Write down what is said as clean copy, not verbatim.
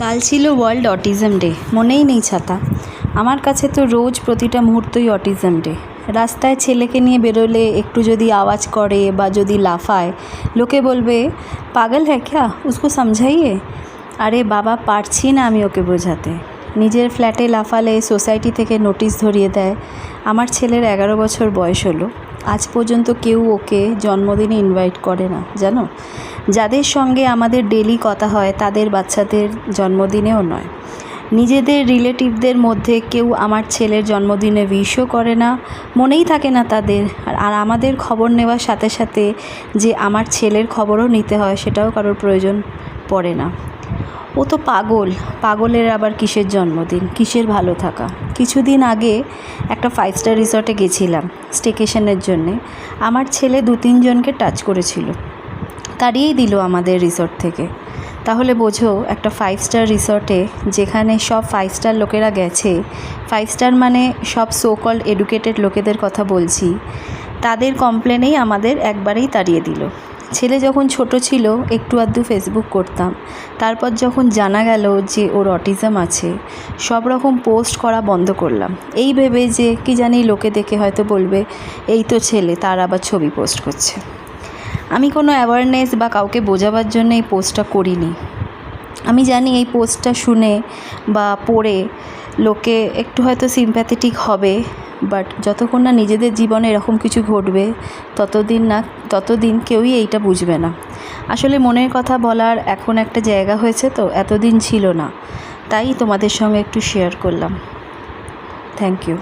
কাল ছিল world autism day, মনেই নেই ছাতা। আমার কাছে তো রোজ প্রতিটা মুহূর্তই অটিজম ডে। রাস্তায় ছেলেকে নিয়ে বেরোলে একটু যদি আওয়াজ করে বা যদি লাফায়, লোকে বলবে পাগল হ্যায় ক্যা, উসকো সমঝাইয়ে। আরে বাবা, পারছি না আমি ওকে বোঝাতে। নিজের ফ্ল্যাটে লাফালে সোসাইটি থেকে নোটিশ ধরিয়ে দেয়। আমার ছেলের 11 বছর বয়স হলো, আজ পর্যন্ত কেউ ওকে জন্মদিনে ইনভাইট করে না জানো। যাদের সঙ্গে আমাদের ডেলি কথা হয় তাদের বাচ্চাদের জন্মদিনেও নয়। নিজেদের রিলেটিভদের মধ্যে কেউ আমার ছেলের জন্মদিনে উইশও করে না, মনেই থাকে না তাদের। আর আমাদের খবর নেওয়ার সাথে সাথে যে আমার ছেলের খবরও নিতে হয় সেটাও কারোর প্রয়োজন পড়ে না। ও তো পাগল, পাগলের আবার কিসের জন্মদিন, কিসের ভালো থাকা। কিছুদিন আগে একটা 5 স্টার রিসর্টে গেছিলাম স্টেকেশনের জন্যে। আমার ছেলে 2-3 জনকে টাচ করেছিল, তাড়িয়েই দিল আমাদের রিসর্ট থেকে। তাহলে বোঝো, একটা 5 স্টার রিসর্টে যেখানে সব 5 স্টার লোকেরা গেছে, 5 স্টার মানে সব সো কল্ড এডুকেটেড লোকেদের কথা বলছি, তাদের কমপ্লেনেই আমাদের একবারেই তাড়িয়ে দিল। ছেলে যখন ছোট ছিল একটু আধটু ফেসবুক করতাম, তারপর যখন জানা গেল যে ওর অটিজম আছে, সব রকম পোস্ট করা বন্ধ করলাম, এই ভেবে যে কি জানি লোকে দেখে হয়তো বলবে এই তো ছেলে, তার আবার ছবি পোস্ট করছে। আমি কোনো অ্যাওয়ারনেস বা কাউকে বোঝাবার জন্য এই পোস্টটা করিনি। আমি জানি এই পোস্টটা শুনে বা পড়ে লোকে একটু হয়তো সিম্প্যাথেটিক হবে, বাট যতক্ষণ না নিজেদের জীবনে এরকম কিছু ঘটবে ততদিন কেউই এইটা বুঝবে না। আসলে মনের কথা বলার এখন একটা জায়গা হয়েছে, তো এতদিন ছিল না, তাই তোমাদের সঙ্গে একটু শেয়ার করলাম। Thank you.